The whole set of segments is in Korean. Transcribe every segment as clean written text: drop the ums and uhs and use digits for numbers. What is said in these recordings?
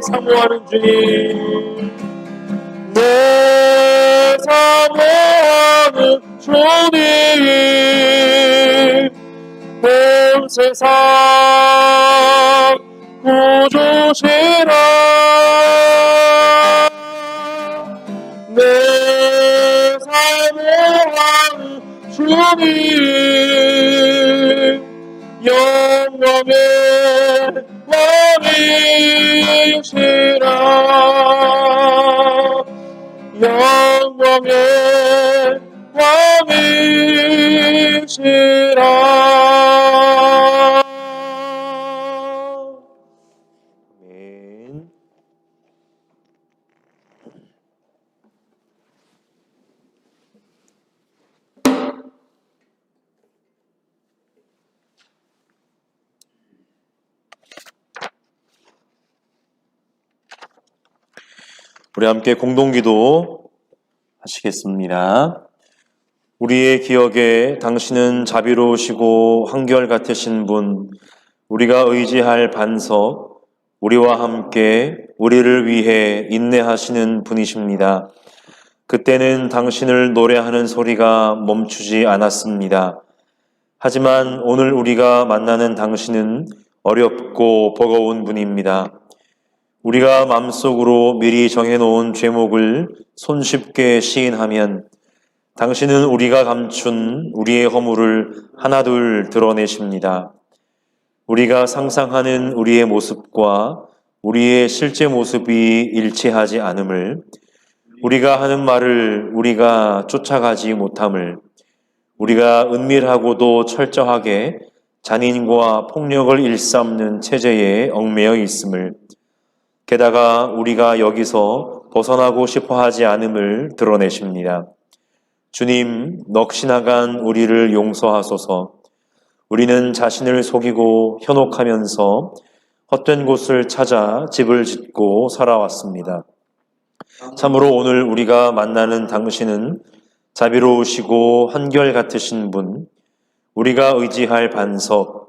사모하는 주님, 내 사모하는 주님, 온 세상 구주시라. 내 사모하는 주님, 영광의 왕이시라. 영광의 왕이시라. 아멘. 우리 함께 공동기도 하시겠습니다. 우리의 기억에 당신은 자비로우시고 한결같으신 분, 우리가 의지할 반석, 우리와 함께 우리를 위해 인내하시는 분이십니다. 그때는 당신을 노래하는 소리가 멈추지 않았습니다. 하지만 오늘 우리가 만나는 당신은 어렵고 버거운 분입니다. 우리가 마음속으로 미리 정해놓은 죄목을 손쉽게 시인하면 당신은 우리가 감춘 우리의 허물을 하나둘 드러내십니다. 우리가 상상하는 우리의 모습과 우리의 실제 모습이 일치하지 않음을, 우리가 하는 말을 우리가 쫓아가지 못함을, 우리가 은밀하고도 철저하게 잔인과 폭력을 일삼는 체제에 얽매여 있음을, 게다가 우리가 여기서 벗어나고 싶어 하지 않음을 드러내십니다. 주님, 넋이 나간 우리를 용서하소서. 우리는 자신을 속이고 현혹하면서 헛된 곳을 찾아 집을 짓고 살아왔습니다. 참으로 오늘 우리가 만나는 당신은 자비로우시고 한결같으신 분, 우리가 의지할 반석,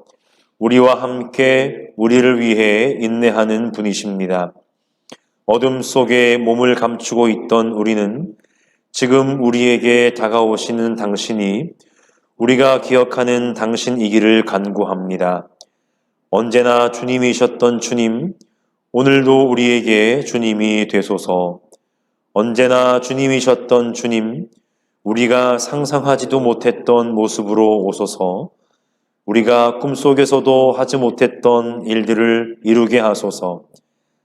우리와 함께 우리를 위해 인내하는 분이십니다. 어둠 속에 몸을 감추고 있던 우리는 지금 우리에게 다가오시는 당신이 우리가 기억하는 당신이기를 간구합니다. 언제나 주님이셨던 주님, 오늘도 우리에게 주님이 되소서. 언제나 주님이셨던 주님, 우리가 상상하지도 못했던 모습으로 오소서. 우리가 꿈속에서도 하지 못했던 일들을 이루게 하소서.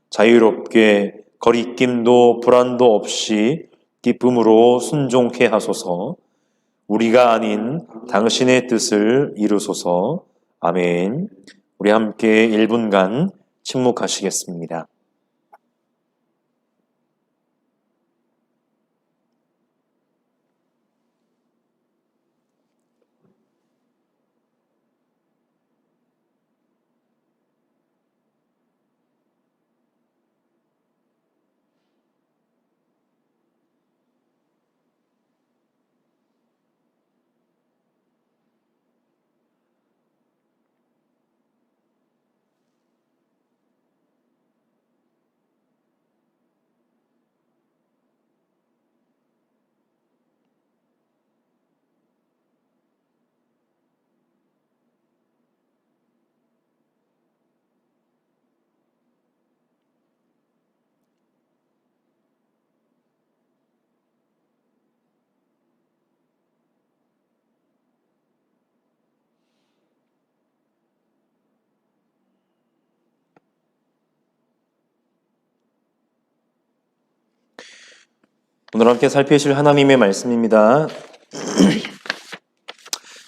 자유롭게 거리낌도 불안도 없이 기쁨으로 순종케 하소서. 우리가 아닌 당신의 뜻을 이루소서. 아멘. 우리 함께 1분간 침묵하시겠습니다. 오늘 함께 살피실 하나님의 말씀입니다.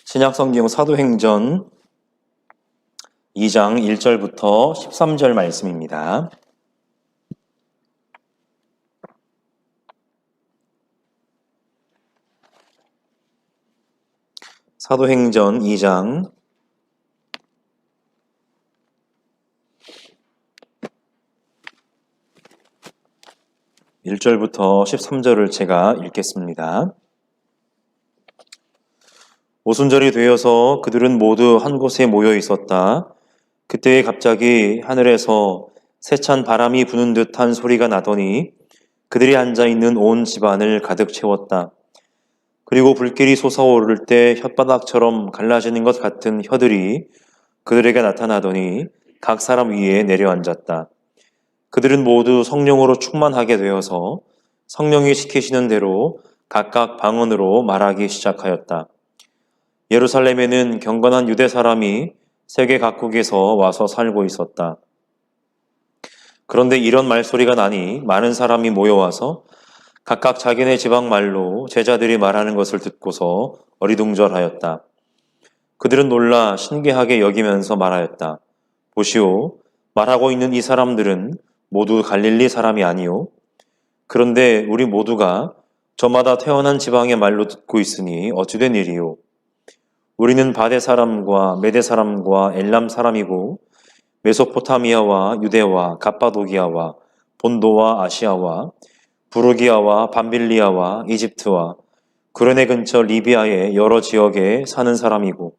신약성경 사도행전 2장 1절부터 13절 말씀입니다. 사도행전 2장 1절부터 13절을 제가 읽겠습니다. 오순절이 되어서 그들은 모두 한 곳에 모여 있었다. 그때 갑자기 하늘에서 세찬 바람이 부는 듯한 소리가 나더니 그들이 앉아있는 온 집안을 가득 채웠다. 그리고 불길이 솟아오를 때 혓바닥처럼 갈라지는 것 같은 혀들이 그들에게 나타나더니 각 사람 위에 내려앉았다. 그들은 모두 성령으로 충만하게 되어서 성령이 시키시는 대로 각각 방언으로 말하기 시작하였다. 예루살렘에는 경건한 유대 사람이 세계 각국에서 와서 살고 있었다. 그런데 이런 말소리가 나니 많은 사람이 모여와서 각각 자기네 지방 말로 제자들이 말하는 것을 듣고서 어리둥절하였다. 그들은 놀라 신기하게 여기면서 말하였다. 보시오, 말하고 있는 이 사람들은 모두 갈릴리 사람이 아니오. 그런데 우리 모두가 저마다 태어난 지방의 말로 듣고 있으니 어찌된 일이오. 우리는 바데 사람과 메데 사람과 엘람 사람이고 메소포타미아와 유대와 갑바도기아와 본도와 아시아와 부르기아와 밤빌리아와 이집트와 구레네 근처 리비아의 여러 지역에 사는 사람이고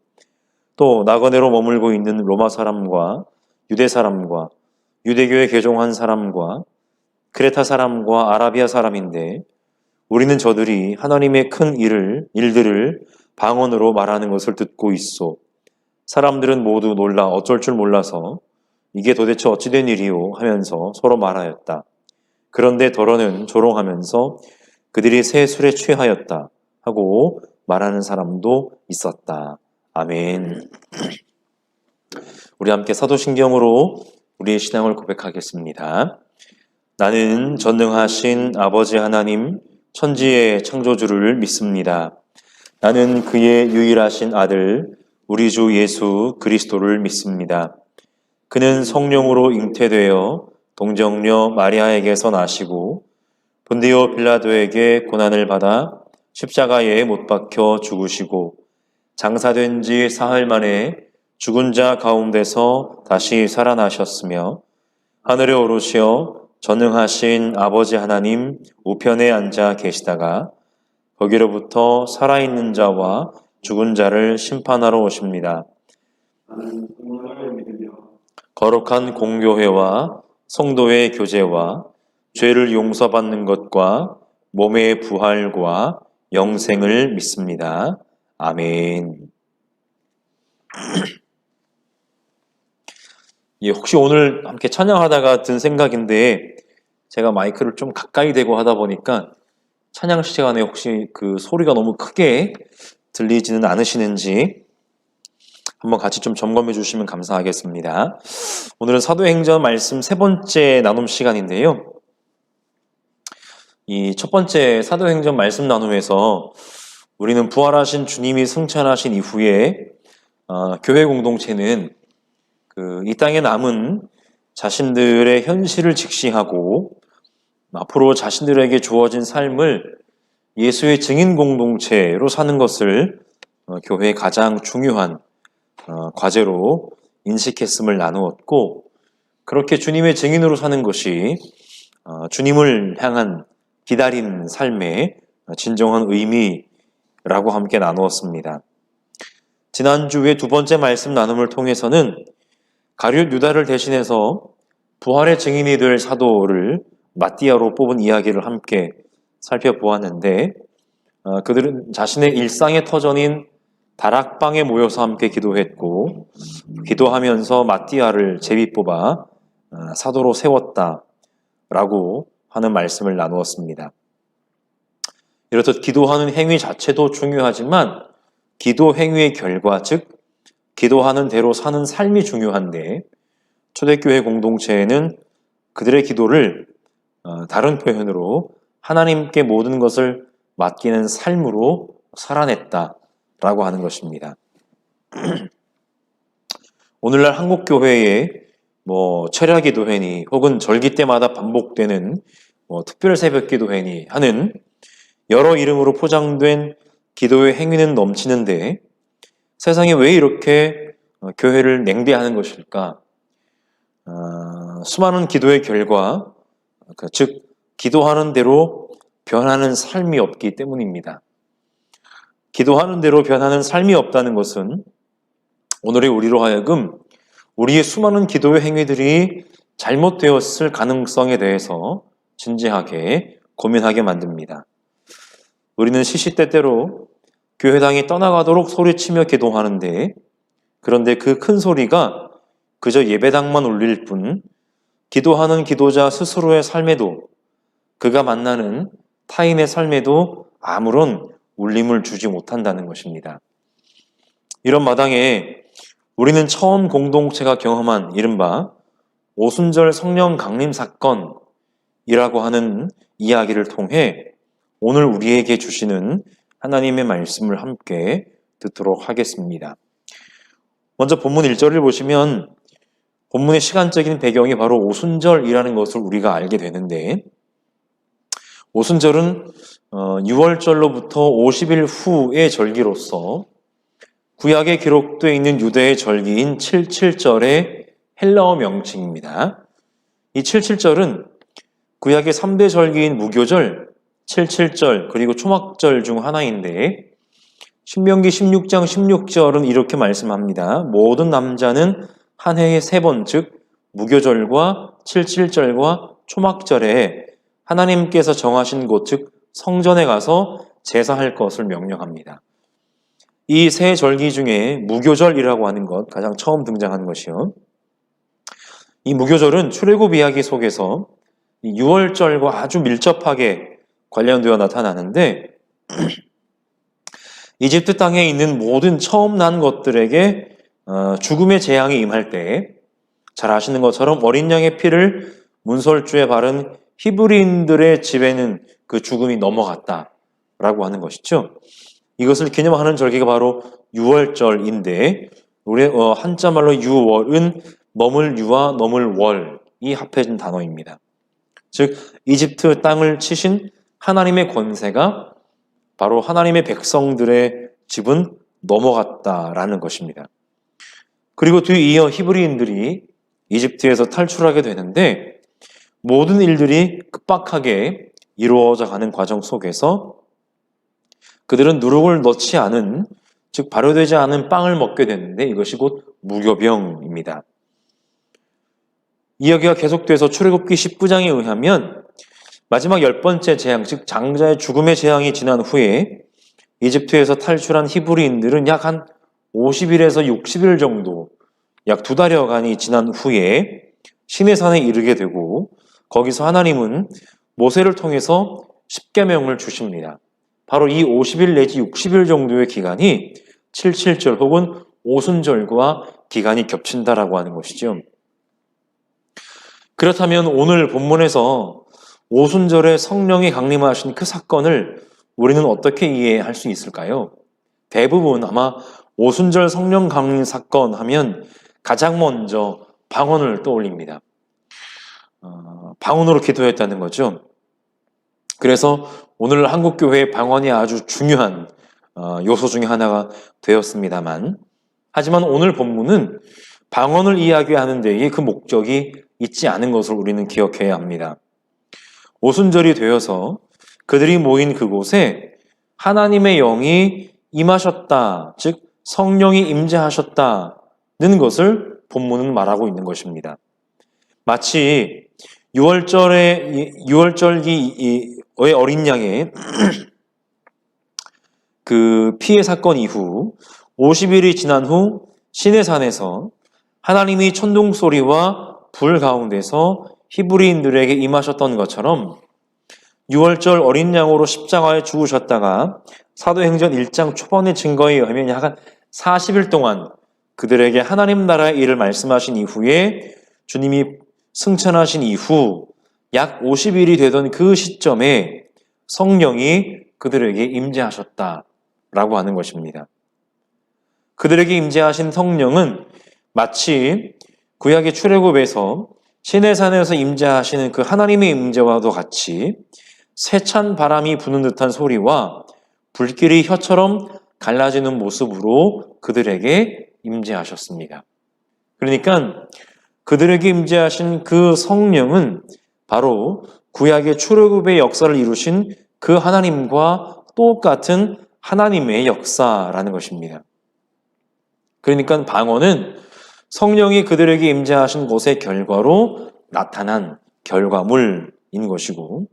또 나거네로 머물고 있는 로마 사람과 유대 사람과 유대교에 개종한 사람과 크레타 사람과 아라비아 사람인데 우리는 저들이 하나님의 큰 일들을 방언으로 말하는 것을 듣고 있소. 사람들은 모두 놀라 어쩔 줄 몰라서 이게 도대체 어찌된 일이오 하면서 서로 말하였다. 그런데 더러는 조롱하면서 그들이 새 술에 취하였다 하고 말하는 사람도 있었다. 아멘. 우리 함께 사도신경으로 우리의 신앙을 고백하겠습니다. 나는 전능하신 아버지 하나님 천지의 창조주를 믿습니다. 나는 그의 유일하신 아들 우리 주 예수 그리스도를 믿습니다. 그는 성령으로 잉태되어 동정녀 마리아에게서 나시고 본디오 빌라도에게 고난을 받아 십자가에 못 박혀 죽으시고 장사된 지 사흘 만에 죽은 자 가운데서 다시 살아나셨으며 하늘에 오르시어 전능하신 아버지 하나님 우편에 앉아 계시다가 거기로부터 살아있는 자와 죽은 자를 심판하러 오십니다. 거룩한 공교회와 성도의 교제와 죄를 용서받는 것과 몸의 부활과 영생을 믿습니다. 아멘. 혹시 오늘 함께 찬양하다가 든 생각인데 제가 마이크를 좀 가까이 대고 하다 보니까 찬양 시간에 혹시 그 소리가 너무 크게 들리지는 않으시는지 한번 같이 좀 점검해 주시면 감사하겠습니다. 오늘은 사도행전 말씀 세 번째 나눔 시간인데요. 이 첫 번째 사도행전 말씀 나눔에서 우리는 부활하신 주님이 승천하신 이후에 교회 공동체는 이 땅에 남은 자신들의 현실을 직시하고 앞으로 자신들에게 주어진 삶을 예수의 증인 공동체로 사는 것을 교회의 가장 중요한 과제로 인식했음을 나누었고, 그렇게 주님의 증인으로 사는 것이 주님을 향한 기다린 삶의 진정한 의미라고 함께 나누었습니다. 지난주에 두 번째 말씀 나눔을 통해서는 가룟 유다를 대신해서 부활의 증인이 될 사도를 마띠아로 뽑은 이야기를 함께 살펴보았는데, 그들은 자신의 일상의 터전인 다락방에 모여서 함께 기도했고, 기도하면서 마띠아를 제비 뽑아 사도로 세웠다라고 하는 말씀을 나누었습니다. 이렇듯 기도하는 행위 자체도 중요하지만 기도 행위의 결과, 즉 기도하는 대로 사는 삶이 중요한데, 초대교회 공동체에는 그들의 기도를 다른 표현으로 하나님께 모든 것을 맡기는 삶으로 살아냈다라고 하는 것입니다. 오늘날 한국교회에 철야기도회니 혹은 절기 때마다 반복되는 특별 새벽기도회니 하는 여러 이름으로 포장된 기도의 행위는 넘치는데, 세상에 왜 이렇게 교회를 냉대하는 것일까? 수많은 기도의 결과, 즉 기도하는 대로 변하는 삶이 없기 때문입니다. 기도하는 대로 변하는 삶이 없다는 것은 오늘의 우리로 하여금 우리의 수많은 기도의 행위들이 잘못되었을 가능성에 대해서 진지하게 고민하게 만듭니다. 우리는 시시때때로 교회당에 떠나가도록 소리치며 기도하는데, 그런데 그 큰 소리가 그저 예배당만 울릴 뿐 기도하는 기도자 스스로의 삶에도, 그가 만나는 타인의 삶에도 아무런 울림을 주지 못한다는 것입니다. 이런 마당에 우리는 처음 공동체가 경험한 이른바 오순절 성령 강림 사건이라고 하는 이야기를 통해 오늘 우리에게 주시는 하나님의 말씀을 함께 듣도록 하겠습니다. 먼저 본문 1절을 보시면 본문의 시간적인 배경이 바로 오순절이라는 것을 우리가 알게 되는데, 오순절은 6월절로부터 50일 후의 절기로서 구약에 기록되어 있는 유대의 절기인 77절의 헬라어 명칭입니다. 이 77절은 구약의 3대 절기인 무교절, 77절, 그리고 초막절 중 하나인데, 신명기 16장 16절은 이렇게 말씀합니다. 모든 남자는 한 해에 3번, 즉 무교절과 77절과 초막절에 하나님께서 정하신 곳, 즉 성전에 가서 제사할 것을 명령합니다. 이 세 절기 중에 무교절이라고 하는 것, 가장 처음 등장하는 것이요. 이 무교절은 출애굽 이야기 속에서 6월절과 아주 밀접하게 관련되어 나타나는데, 이집트 땅에 있는 모든 처음 난 것들에게 죽음의 재앙이 임할 때, 잘 아시는 것처럼 어린 양의 피를 문설주에 바른 히브리인들의 집에는 그 죽음이 넘어갔다라고 하는 것이죠. 이것을 기념하는 절기가 바로 유월절인데, 우리 한자말로 유월은 넘을 유와 넘을 월이 합해진 단어입니다. 즉 이집트 땅을 치신 하나님의 권세가 바로 하나님의 백성들의 집은 넘어갔다라는 것입니다. 그리고 뒤이어 히브리인들이 이집트에서 탈출하게 되는데, 모든 일들이 급박하게 이루어져 가는 과정 속에서 그들은 누룩을 넣지 않은, 즉 발효되지 않은 빵을 먹게 되는데, 이것이 곧 무교병입니다. 이야기가 계속돼서 출애굽기 19장에 의하면 마지막 10번째 재앙, 즉 장자의 죽음의 재앙이 지난 후에 이집트에서 탈출한 히브리인들은 약 한 50일에서 60일 정도, 약 2달여간이 지난 후에 시내산에 이르게 되고, 거기서 하나님은 모세를 통해서 십계명을 주십니다. 바로 이 50일 내지 60일 정도의 기간이 77절 혹은 오순절과 기간이 겹친다라고 하는 것이죠. 그렇다면 오늘 본문에서 오순절에 성령이 강림하신 그 사건을 우리는 어떻게 이해할 수 있을까요? 대부분 아마 오순절 성령 강림 사건 하면 가장 먼저 방언을 떠올립니다. 방언으로 기도했다는 거죠. 그래서 오늘 한국교회의 방언이 아주 중요한 요소 중에 하나가 되었습니다만, 하지만 오늘 본문은 방언을 이야기하는 데에 그 목적이 있지 않은 것을 우리는 기억해야 합니다. 오순절이 되어서 그들이 모인 그곳에 하나님의 영이 임하셨다, 즉 성령이 임재하셨다는 것을 본문은 말하고 있는 것입니다. 마치 6월절기의 어린 양의 그 피해 사건 이후 50일이 지난 후 시내산에서 하나님이 천둥 소리와 불 가운데서 히브리인들에게 임하셨던 것처럼 6월절 어린 양으로 십자가에 죽으셨다가 사도행전 1장 초반의 증거에 의하면 약 한 40일 동안 그들에게 하나님 나라의 일을 말씀하신 이후에 주님이 승천하신 이후 약 50일이 되던 그 시점에 성령이 그들에게 임재하셨다라고 하는 것입니다. 그들에게 임재하신 성령은 마치 구약의 출애굽에서 시내산에서 임재하시는 그 하나님의 임재와도 같이 세찬 바람이 부는 듯한 소리와 불길이 혀처럼 갈라지는 모습으로 그들에게 임재하셨습니다. 그러니까 그들에게 임재하신 그 성령은 바로 구약의 출애굽의 역사를 이루신 그 하나님과 똑같은 하나님의 역사라는 것입니다. 그러니까 방언은 성령이 그들에게 임재하신 것의 결과로 나타난 결과물인 것이고,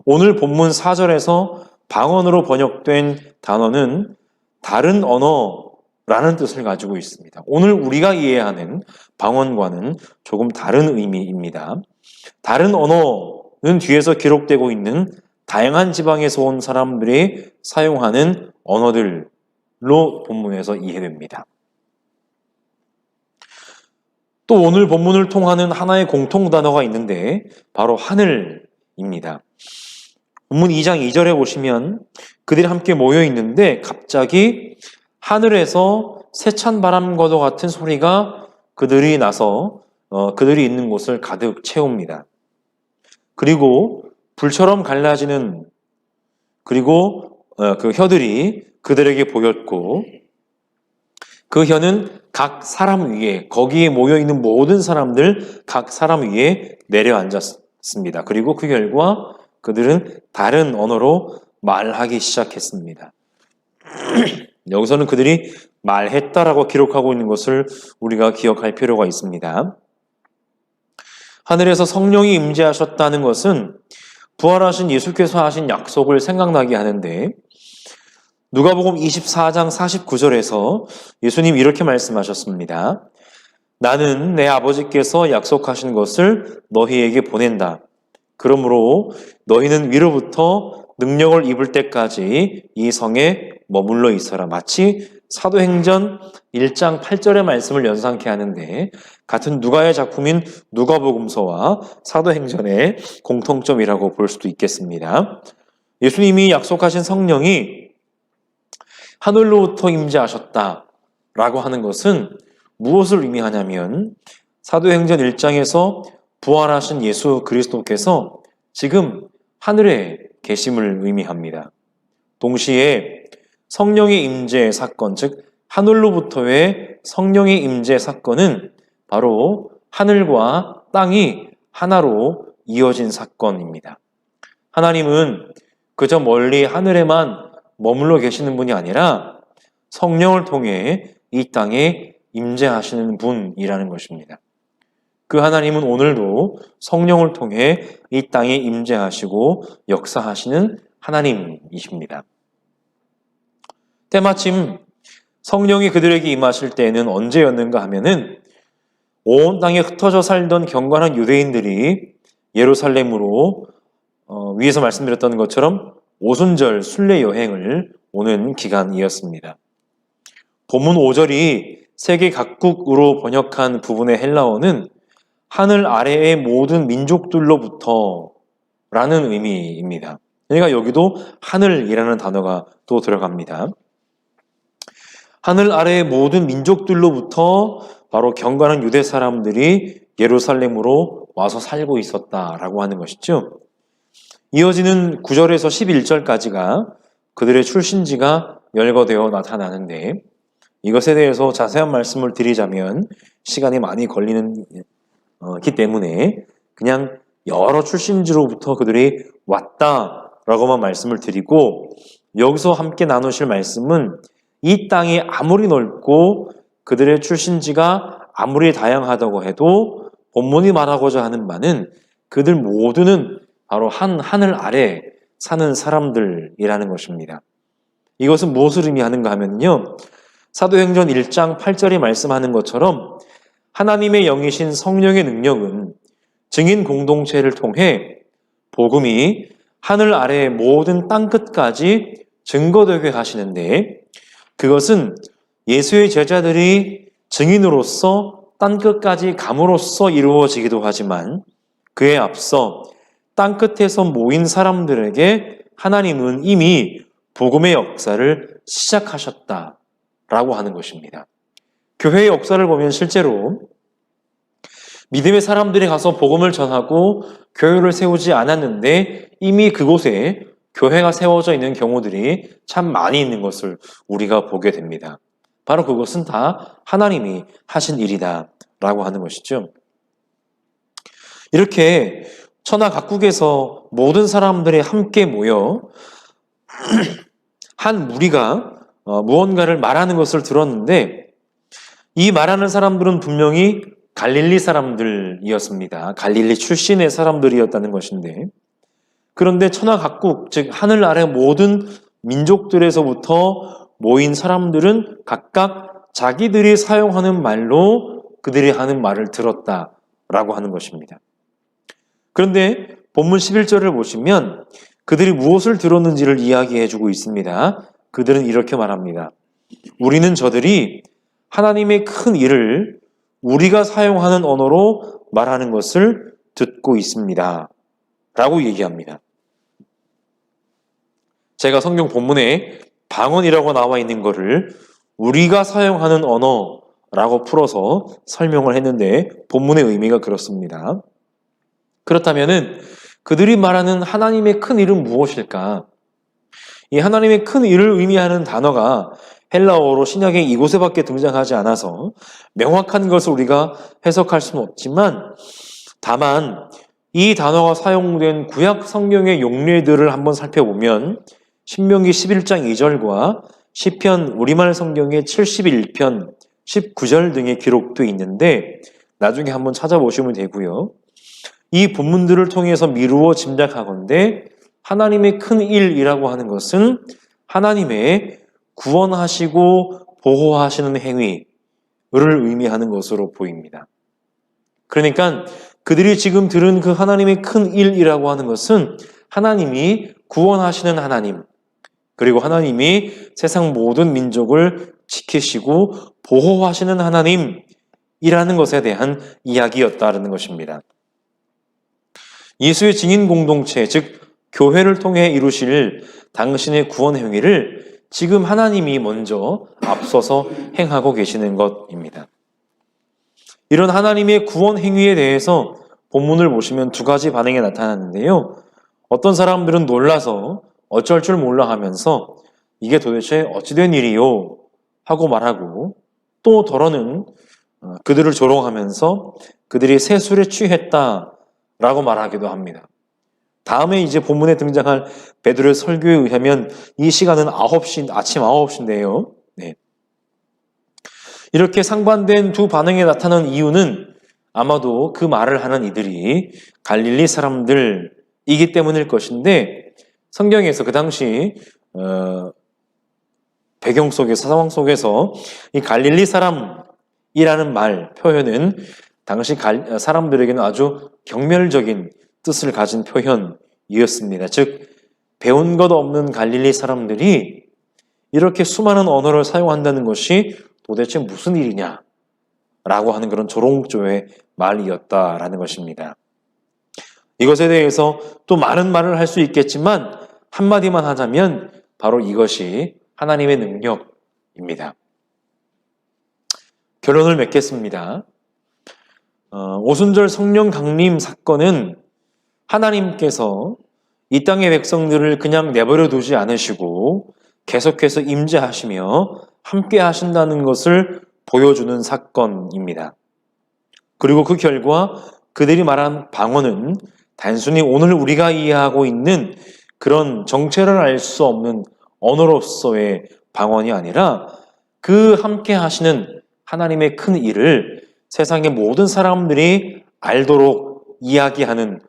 오늘 본문 4절에서 방언으로 번역된 단어는 다른 언어라는 뜻을 가지고 있습니다. 오늘 우리가 이해하는 방언과는 조금 다른 의미입니다. 다른 언어는 뒤에서 기록되고 있는 다양한 지방에서 온 사람들이 사용하는 언어들로 본문에서 이해됩니다. 또 오늘 본문을 통하는 하나의 공통 단어가 있는데 바로 하늘입니다. 본문 2장 2절에 보시면 그들이 함께 모여 있는데 갑자기 하늘에서 세찬 바람과도 같은 소리가 그들이 나서 그들이 있는 곳을 가득 채웁니다. 그리고 불처럼 갈라지는 그리고 그 혀들이 그들에게 보였고 그 혀는 각 사람 위에 거기에 모여있는 모든 사람들 각 사람 위에 내려앉았습니다. 그리고 그 결과 그들은 다른 언어로 말하기 시작했습니다. 여기서는 그들이 말했다라고 기록하고 있는 것을 우리가 기억할 필요가 있습니다. 하늘에서 성령이 임재하셨다는 것은 부활하신 예수께서 하신 약속을 생각나게 하는데 누가복음 24장 49절에서 예수님 이렇게 말씀하셨습니다. 나는 내 아버지께서 약속하신 것을 너희에게 보낸다. 그러므로 너희는 위로부터 능력을 입을 때까지 이 성에 머물러 있어라. 마치 사도행전 1장 8절의 말씀을 연상케 하는데 같은 누가의 작품인 누가복음서와 사도행전의 공통점이라고 볼 수도 있겠습니다. 예수님이 약속하신 성령이 하늘로부터 임재하셨다라고 하는 것은 무엇을 의미하냐면 사도행전 1장에서 부활하신 예수 그리스도께서 지금 하늘에 계심을 의미합니다. 동시에 성령의 임재 사건, 즉 하늘로부터의 성령의 임재 사건은 바로 하늘과 땅이 하나로 이어진 사건입니다. 하나님은 그저 멀리 하늘에만 머물러 계시는 분이 아니라 성령을 통해 이 땅에 임재하시는 분이라는 것입니다. 그 하나님은 오늘도 성령을 통해 이 땅에 임재하시고 역사하시는 하나님이십니다. 때마침 성령이 그들에게 임하실 때에는 언제였는가 하면은 온 땅에 흩어져 살던 경건한 유대인들이 예루살렘으로 위에서 말씀드렸던 것처럼 오순절 순례 여행을 오는 기간이었습니다. 본문 5절이 세계 각국으로 번역한 부분의 헬라어는 하늘 아래의 모든 민족들로부터 라는 의미입니다. 그러니까 여기도 하늘이라는 단어가 또 들어갑니다. 하늘 아래의 모든 민족들로부터 바로 경건한 유대 사람들이 예루살렘으로 와서 살고 있었다라고 하는 것이죠. 이어지는 9절에서 11절까지가 그들의 출신지가 열거되어 나타나는데 이것에 대해서 자세한 말씀을 드리자면 시간이 많이 걸리기 때문에 그냥 여러 출신지로부터 그들이 왔다라고만 말씀을 드리고 여기서 함께 나누실 말씀은 이 땅이 아무리 넓고 그들의 출신지가 아무리 다양하다고 해도 본문이 말하고자 하는 바는 그들 모두는 바로 한 하늘 아래 사는 사람들이라는 것입니다. 이것은 무엇을 의미하는가 하면요. 사도행전 1장 8절이 말씀하는 것처럼 하나님의 영이신 성령의 능력은 증인 공동체를 통해 복음이 하늘 아래의 모든 땅끝까지 증거되게 하시는데 그것은 예수의 제자들이 증인으로서 땅끝까지 감으로써 이루어지기도 하지만 그에 앞서 땅끝에서 모인 사람들에게 하나님은 이미 복음의 역사를 시작하셨다라고 하는 것입니다. 교회의 역사를 보면 실제로 믿음의 사람들이 가서 복음을 전하고 교회를 세우지 않았는데 이미 그곳에 교회가 세워져 있는 경우들이 참 많이 있는 것을 우리가 보게 됩니다. 바로 그것은 다 하나님이 하신 일이다라고 하는 것이죠. 이렇게 천하 각국에서 모든 사람들이 함께 모여 한 무리가 무언가를 말하는 것을 들었는데 이 말하는 사람들은 분명히 갈릴리 사람들이었습니다. 갈릴리 출신의 사람들이었다는 것인데, 그런데 천하 각국, 즉 하늘 아래 모든 민족들에서부터 모인 사람들은 각각 자기들이 사용하는 말로 그들이 하는 말을 들었다라고 하는 것입니다. 그런데 본문 11절을 보시면 그들이 무엇을 들었는지를 이야기해주고 있습니다. 그들은 이렇게 말합니다. 우리는 저들이 하나님의 큰 일을 우리가 사용하는 언어로 말하는 것을 듣고 있습니다. 라고 얘기합니다. 제가 성경 본문에 방언이라고 나와 있는 것을 우리가 사용하는 언어라고 풀어서 설명을 했는데 본문의 의미가 그렇습니다. 그렇다면은 그들이 말하는 하나님의 큰 일은 무엇일까? 이 하나님의 큰 일을 의미하는 단어가 헬라어로 신약에 이곳에밖에 등장하지 않아서 명확한 것을 우리가 해석할 수는 없지만, 다만 이 단어가 사용된 구약 성경의 용례들을 한번 살펴보면 신명기 11장 2절과 시편 우리말 성경의 71편 19절 등에 기록되어 있는데 나중에 한번 찾아보시면 되고요. 이 본문들을 통해서 미루어 짐작하건대 하나님의 큰 일이라고 하는 것은 하나님의 구원하시고 보호하시는 행위를 의미하는 것으로 보입니다. 그러니까 그들이 지금 들은 그 하나님의 큰 일이라고 하는 것은 하나님이 구원하시는 하나님, 그리고 하나님이 세상 모든 민족을 지키시고 보호하시는 하나님이라는 것에 대한 이야기였다는 것입니다. 예수의 증인 공동체, 즉 교회를 통해 이루실 당신의 구원 행위를 지금 하나님이 먼저 앞서서 행하고 계시는 것입니다. 이런 하나님의 구원 행위에 대해서 본문을 보시면 두 가지 반응이 나타나는데요. 어떤 사람들은 놀라서 어쩔 줄 몰라 하면서 이게 도대체 어찌된 일이요? 하고 말하고, 또 더러는 그들을 조롱하면서 그들이 새 술에 취했다라고 말하기도 합니다. 다음에 이제 본문에 등장할 베드로의 설교에 의하면 이 시간은 아침 9시인데요. 네. 이렇게 상반된 두 반응이 나타난 이유는 아마도 그 말을 하는 이들이 갈릴리 사람들이기 때문일 것인데, 성경에서 그 당시 배경 속에서, 상황 속에서 이 갈릴리 사람이라는 말 표현은 당시 사람들에게는 아주 경멸적인 뜻을 가진 표현이었습니다. 즉 배운 것 없는 갈릴리 사람들이 이렇게 수많은 언어를 사용한다는 것이 도대체 무슨 일이냐라고 하는 그런 조롱조의 말이었다라는 것입니다. 이것에 대해서 또 많은 말을 할 수 있겠지만 한마디만 하자면 바로 이것이 하나님의 능력입니다. 결론을 맺겠습니다. 오순절 성령 강림 사건은 하나님께서 이 땅의 백성들을 그냥 내버려 두지 않으시고 계속해서 임재하시며 함께 하신다는 것을 보여주는 사건입니다. 그리고 그 결과 그들이 말한 방언은 단순히 오늘 우리가 이해하고 있는 그런 정체를 알 수 없는 언어로서의 방언이 아니라 그 함께 하시는 하나님의 큰 일을 세상의 모든 사람들이 알도록 이야기하는